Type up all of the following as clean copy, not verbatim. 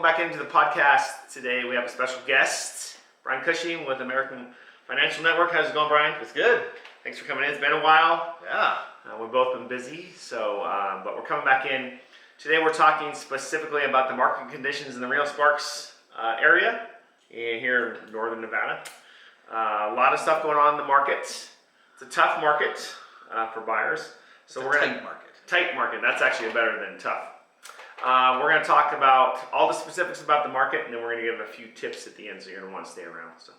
back into the podcast. Today we have a special guest, Brian Cushing with American Financial Network. How's it going, Brian? It's good. Thanks for coming in. It's been a while. Yeah. We've both been busy, but we're coming back in. Today we're talking specifically about the market conditions in the Reno Sparks area here in northern Nevada. A lot of stuff going on in the market. It's a tough market for buyers. So we're in a tight market. That's actually better than tough. We're going to talk about all the specifics about the market, and then we're going to give a few tips at the end, so you're going to want to stay around. So,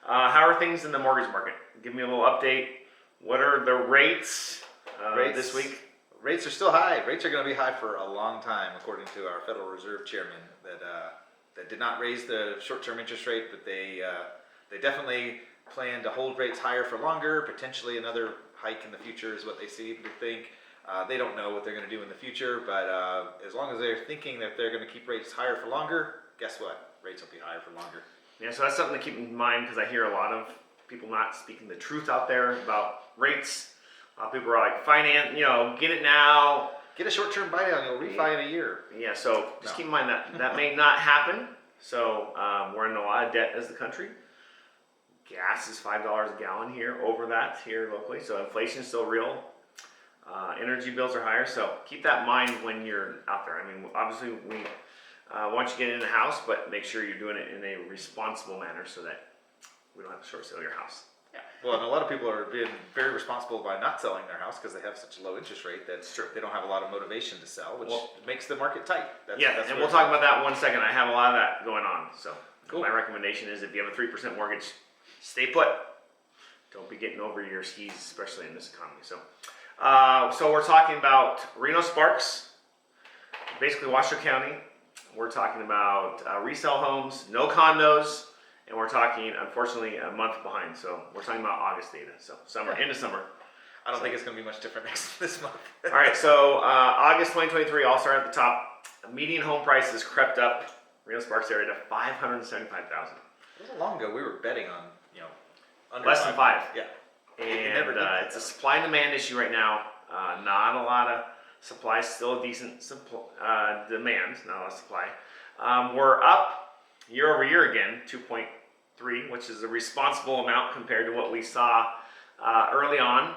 how are things in the mortgage market? Give me a little update. What are the rates this week? Rates are still high. Rates are going to be high for a long time, according to our Federal Reserve Chairman, that did not raise the short-term interest rate, but they definitely plan to hold rates higher for longer. Potentially another hike in the future is what they think. They don't know what they're going to do in the future, but as long as they're thinking that they're going to keep rates higher for longer, guess what? Rates will be higher for longer. Yeah, so that's something to keep in mind, because I hear a lot of people not speaking the truth out there about rates. A lot of people are like, finance, get it now. Get a short-term buy down, you'll refi in a year. Yeah, so just keep in mind that may not happen. So we're in a lot of debt as the country. Gas is $5 a gallon here, over that here locally. So inflation is still real. Energy bills are higher, so keep that in mind when you're out there. I mean, obviously we want you to get in the house, but make sure you're doing it in a responsible manner so that we don't have to short sell your house. Yeah. Well, and a lot of people are being very responsible by not selling their house because they have such a low interest rate that they don't have a lot of motivation to sell, which makes the market tight. That's and we'll talk about that in 1 second. I have a lot of that going on. So my recommendation is if you have a 3% mortgage, stay put. Don't be getting over your skis, especially in this economy. So we're talking about Reno Sparks, basically Washoe County. We're talking about resale homes, no condos, and we're talking, unfortunately, a month behind. So we're talking about August data, so into summer. I don't think it's going to be much different this month. All right, so August 2023, I'll start at the top. Median home price has crept up, Reno Sparks area, to $575,000. It wasn't long ago we were betting on, under less than 5. Yeah. And it's a supply and demand issue right now. Not a lot of supply, still a decent demand, not a lot of supply. We're up year over year again, 2.3, which is a responsible amount compared to what we saw early on.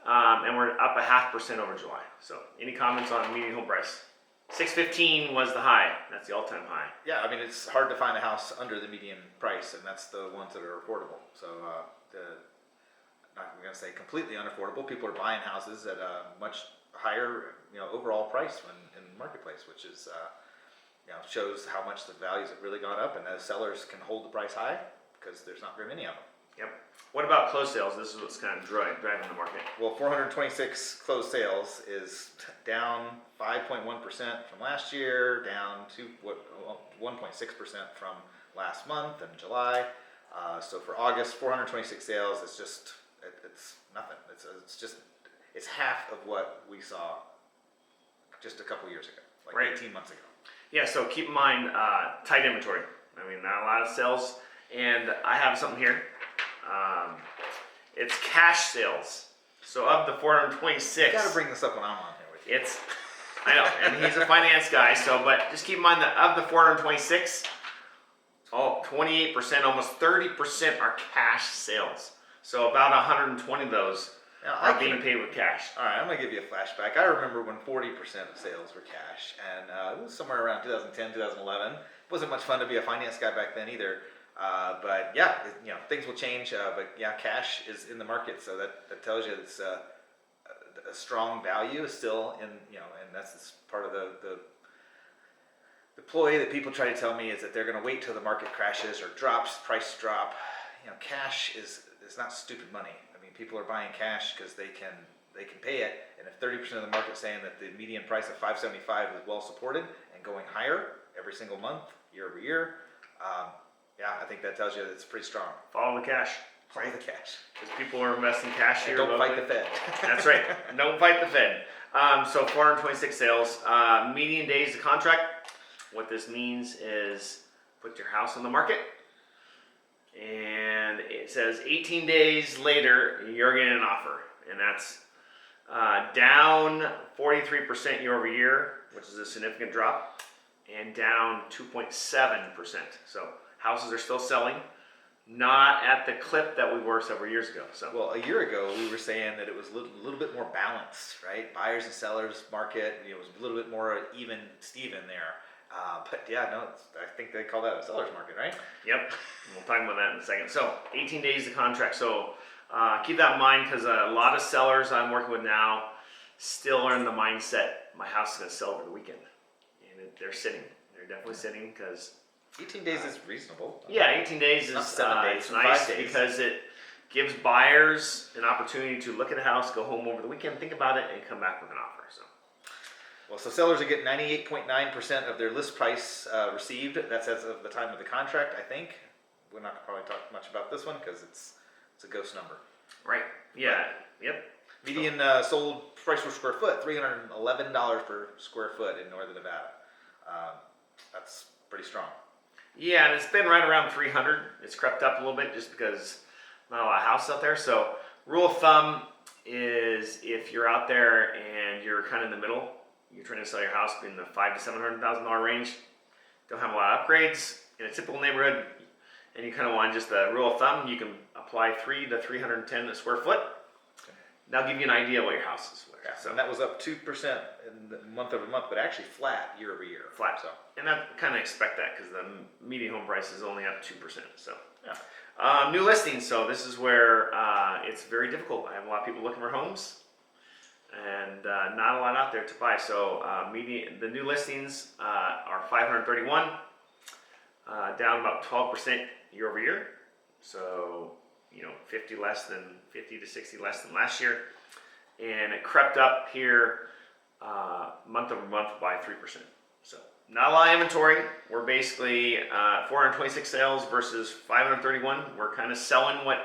And we're up 0.5% over July. So any comments on median home price? 615 was the high. That's the all-time high. Yeah, I mean, it's hard to find a house under the median price, and that's the ones that are affordable. So I'm going to say completely unaffordable. People are buying houses at a much higher, overall price in the marketplace, which is, shows how much the values have really gone up, and those sellers can hold the price high because there's not very many of them. Yep. What about closed sales? This is what's kind of driving the market. Well, 426 closed sales is down 5.1% from last year, down to 1.6% from last month in July. So for August, 426 sales is just. It's nothing. It's half of what we saw just a couple years ago, 18 months ago. Yeah, so keep in mind, tight inventory. I mean, not a lot of sales. And I have something here. It's cash sales. So of the 426. You got to bring this up when I'm on here with you. I know, and he's a finance guy. But just keep in mind that of the 426, 28%, almost 30% are cash sales. So about 120 of those are being paid with cash. All right, I'm going to give you a flashback. I remember when 40% of sales were cash, and it was somewhere around 2010, 2011. It wasn't much fun to be a finance guy back then either. But yeah, things will change. But yeah, cash is in the market, so that tells you it's a strong value is still in, and that's part of the ploy that people try to tell me is that they're going to wait till the market crashes or drops, price drop. Cash is not stupid money. I mean, people are buying cash because they can pay it, and if 30% of the market's saying that the median price of $575 is well supported and going higher every single month, year over year, I think that tells you that it's pretty strong. Follow the cash. Follow the cash. Because people are investing cash here. And don't fight the Fed. That's right. Don't fight the Fed. So 426 sales. Median days to contract. What this means is put your house on the market. And it says 18 days later, you're getting an offer. And that's down 43% year over year, which is a significant drop. and down 2.7%. So houses are still selling, not at the clip that we were several years ago. So Well, a year ago, we were saying that it was a little bit more balanced, right? Buyers and sellers market, it was a little bit more even Steven there. But yeah, no, I think they call that a seller's market, right? yep, we'll talk about that in a second. So 18 days to contract. So keep that in mind, because a lot of sellers I'm working with now still are in the mindset, my house is going to sell over the weekend. And they're sitting. They're definitely sitting because 18 days is reasonable. yeah, 18 days Not is 7 days, it's 5 nice days. because it gives buyers an opportunity to look at a house, go home over the weekend, think about it, and come back with an offer. So Well, so sellers are getting 98.9% of their list price received. That's as of the time of the contract, I think. We're not going to probably talk much about this one because it's a ghost number. right, yeah, yep. Median sold price per square foot, $311 per square foot in northern Nevada. That's pretty strong. Yeah, and it's been right around 300. It's crept up a little bit just because not a lot of houses out there. So rule of thumb is if you're out there and you're kind of in the middle, you're trying to sell your house in the $500,000 to $700,000 range, don't have a lot of upgrades in a typical neighborhood, and you kind of want just a rule of thumb, you can apply 3 to 310 a square foot. That'll give you an idea what your house is worth. Yeah, So and that was up 2% in the month over month, but actually flat year over year. flat. So And I kind of expect that because the median home price is only up 2%. So yeah. new listings. So this is where it's very difficult. I have a lot of people looking for homes, and not a lot out there to buy. So the new listings are 531, down about 12% year over year. So 50 to 60 less than last year, and it crept up here month over month by 3%. So not a lot of inventory. We're basically 426 sales versus 531. We're kind of selling what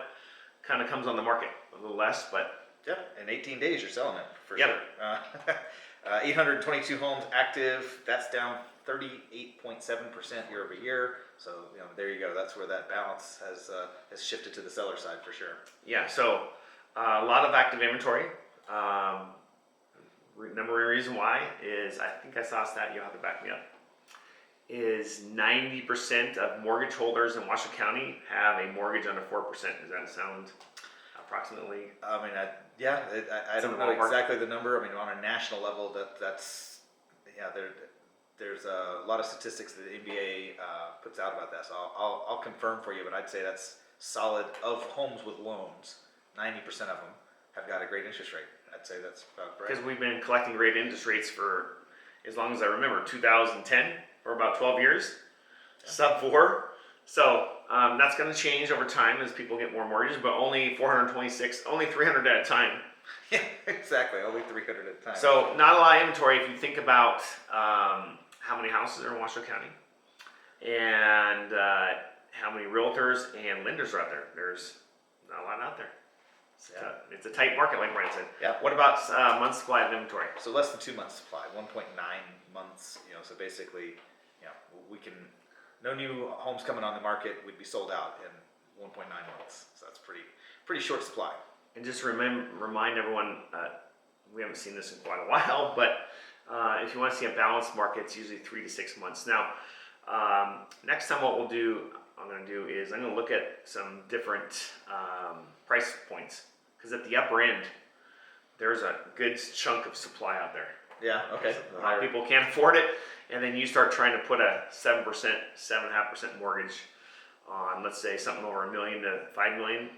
kind of comes on the market, a little less, but Yeah, in 18 days you're selling it for Yep. sure. 822 homes active. That's down 38.7% year over year. So there you go. That's where that balance has shifted to the seller side for sure. yeah. So a lot of active inventory. Number one reason why is I think I saw a stat. You'll have to back me up. Is 90% of mortgage holders in Washoe County have a mortgage under 4%. Does that sound approximately? I mean, I It's in don't the know ballpark. exactly the number. I mean, on a national level, there's a lot of statistics that the NBA puts out about that. So I'll confirm for you, but I'd say that's solid. Of homes with loans, 90% of them have got a great interest rate. I'd say that's about right. Because we've been collecting great interest rates for as long as I remember, 2010, for about 12 years, sub 4. So that's going to change over time as people get more mortgages, but only 426, only 300 at a time. Yeah, exactly. Only 300 at a time. So not a lot of inventory if you think about how many houses are in Washoe County and how many realtors and lenders are out there. There's not a lot out there. It's a tight market, like Brian said. Yeah. What about months supply of inventory? So less than 2 months supply, 1.9 months. So basically, we can no new homes coming on the market would be sold out in 1.9 months. So that's pretty short supply. And just remind everyone, we haven't seen this in quite a while, but if you want to see a balanced market, it's usually 3 to 6 months. Now, next time I'm going to do is I'm going to look at some different price points, because at the upper end, there's a good chunk of supply out there. Yeah, okay. A lot of people can't afford it, and then you start trying to put a 7%, 7.5% mortgage on, let's say, something over $1 million to $5 million.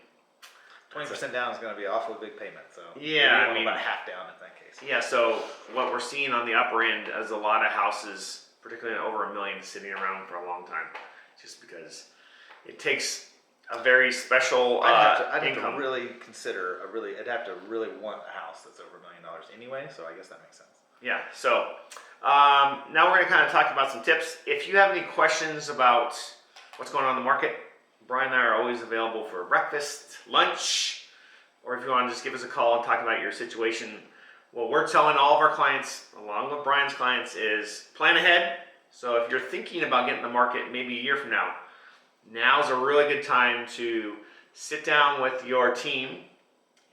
20% down is going to be an awfully big payment. So Yeah, maybe about half down in that case. Yeah, so what we're seeing on the upper end is a lot of houses, particularly over $1 million, sitting around for a long time, just because it takes a very special I'd have income. to really consider I'd have to really want a house that's over $1 million anyway. So I guess that makes sense. Yeah, so now we're going to kind of talk about some tips. If you have any questions about what's going on in the market, Brian and I are always available for breakfast, lunch, or if you want to just give us a call and talk about your situation. What we're telling all of our clients, along with Brian's clients, is plan ahead. So if you're thinking about getting in the market maybe a year from now, now's a really good time to sit down with your team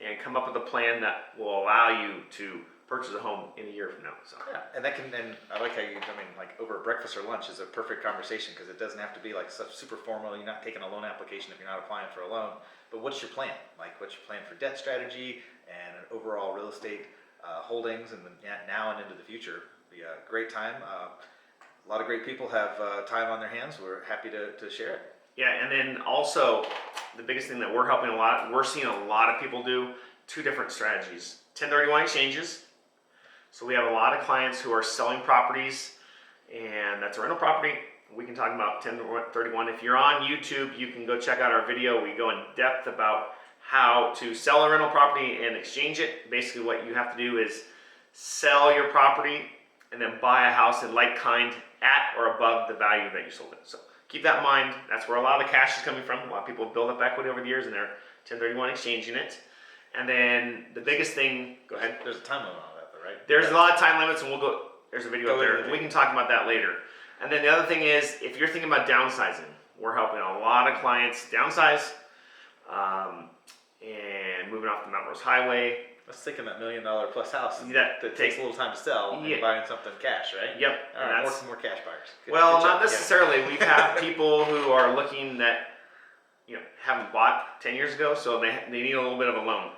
and come up with a plan that will allow you to purchase a home in a year from now. So Yeah, and I like how like over breakfast or lunch is a perfect conversation because it doesn't have to be like such super formal. You're not taking a loan application if you're not applying for a loan. But what's your plan? Like, what's your plan for debt strategy and an overall real estate holdings and now and into the future? Be a great time. A lot of great people have time on their hands. We're happy to share it. yeah, and then also the biggest thing that we're seeing a lot of people do 2 different strategies: 1031 exchanges. So we have a lot of clients who are selling properties, and that's a rental property. We can talk about 1031. If you're on YouTube, you can go check out our video. We go in depth about how to sell a rental property and exchange it. Basically, what you have to do is sell your property and then buy a house in like kind at or above the value that you sold it. So keep that in mind. That's where a lot of the cash is coming from. A lot of people build up equity over the years and they're 1031 exchanging it. And then the biggest thing, go ahead. There's a time limit on that, though, right? There's a lot of time limits, and there's a video Go up there. into the We can talk about that later. And then the other thing is, if you're thinking about downsizing, we're helping a lot of clients downsize and moving off the Mount Rose Highway. Let's think of that $1 million plus house That that takes a little time to sell and Yeah. buying something cash, right? Yep. All And right, that's, more cash buyers. well, Good not job. necessarily. We've had people who are looking that haven't bought 10 years ago, so they need a little bit of a loan.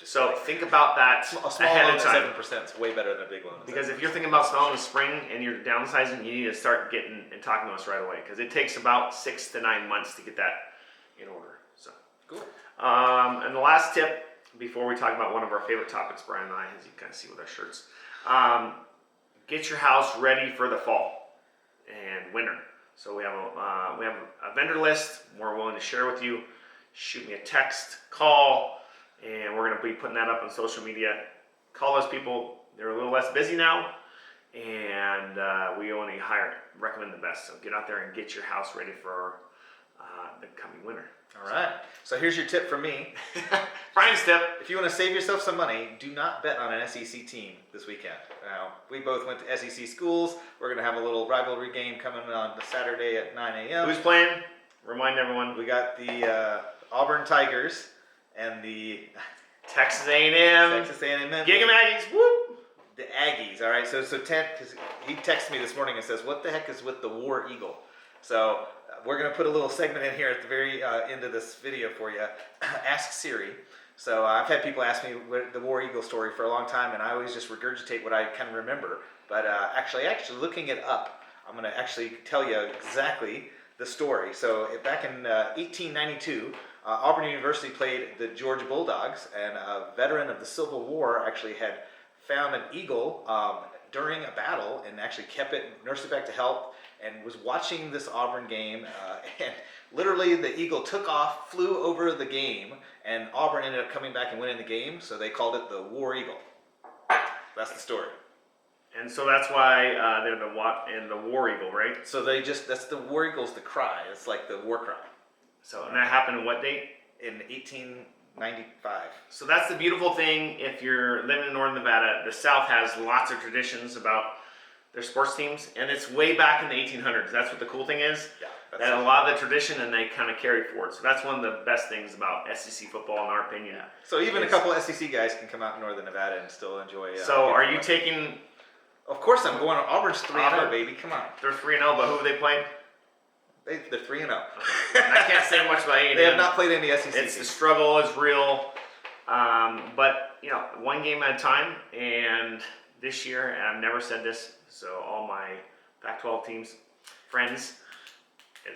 So think about that A small ahead loan of at time. 7% is way better than a big loan. Because if you're thinking about selling in the spring and you're downsizing, you need to start getting and talking to us right away, because it takes about 6 to 9 months to get that in order. So Cool. And the last tip before we talk about one of our favorite topics, Brian and I, as you kind of see with our shirts, get your house ready for the fall and winter. So we have a vendor list we're willing to share with you. Shoot me a text, call, and we're going to be putting that up on social media. Call those people. They're a little less busy now, and we only recommend the best. So get out there and get your house ready for the coming winter. All right. So here's your tip from me. Brian's tip. If you want to save yourself some money, do not bet on an SEC team this weekend. Now, we both went to SEC schools. We're going to have a little rivalry game coming on Saturday at 9 a.m. Who's playing? Remind everyone. We got the Auburn Tigers and the Texas A&M. Texas A&M. Gig 'em Aggies. Whoop. The Aggies. All right. So because he texted me this morning and says, "What the heck is with the War Eagle?" So we're going to put a little segment in here at the very end of this video for you. Ask Siri. So I've had people ask me the War Eagle story for a long time, and I always just regurgitate what I can remember. But actually looking it up, I'm going to actually tell you exactly the story. So back in 1892, Auburn University played the Georgia Bulldogs, and a veteran of the Civil War actually had found an eagle during a battle and actually kept it, nursed it back to health, and was watching this Auburn game, and literally the eagle took off, flew over the game, and Auburn ended up coming back and winning the game, so they called it the War Eagle. That's the story. And so that's why they're the War Eagle, right? So that's the War Eagle's the cry. It's like the war cry. So, and that happened in what date? In 1895. So that's the beautiful thing. If you're living in Northern Nevada, the South has lots of traditions about their sports teams, and it's way back in the 1800s. That's what the cool thing is. Yeah. That a lot of the tradition, and they kind of carry forward. So that's one of the best things about SEC football, in our opinion. Yeah. So even a couple SEC guys can come out in Northern Nevada and still enjoy. So are you taking? Of course I'm going. Auburn's 3-0, baby. Come on. They're 3-0, but who have they played? They're 3-0. I can't say much about A&M. They have not played any SEC. The struggle is real, but one game at a time. And this year, and I've never said this, so all my Pac-12 teams, friends,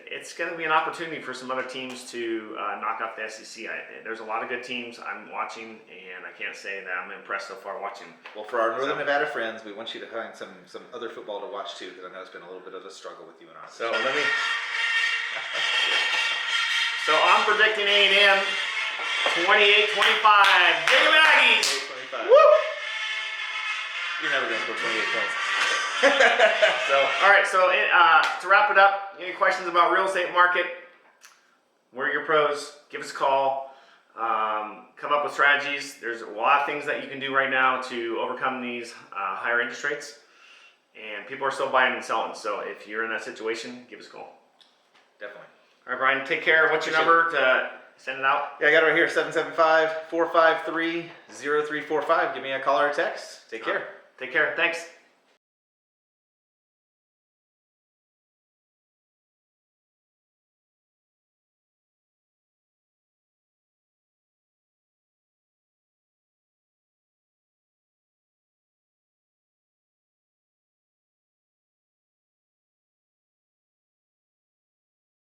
it's going to be an opportunity for some other teams to knock off the SEC. There's a lot of good teams I'm watching, and I can't say that I'm impressed so far watching. Well, for our Northern Nevada friends, we want you to find some other football to watch too, because I know it's been a little bit of a struggle with you and I. So let me. So I'm predicting A&M 28-25. Gig 'em Aggies. 28-25. Woo! You're never going to score 28 points. So, all right. So to wrap it up, any questions about real estate market? We're your pros. Give us a call. Come up with strategies. There's a lot of things that you can do right now to overcome these higher interest rates, and people are still buying and selling. So if you're in that situation, give us a call. Definitely. All right, Brian. Take care. What's your Appreciate number to Send it out. Yeah, I got it right here, 775-453-0345. Give me a call or a text. Take care. Take care. Thanks.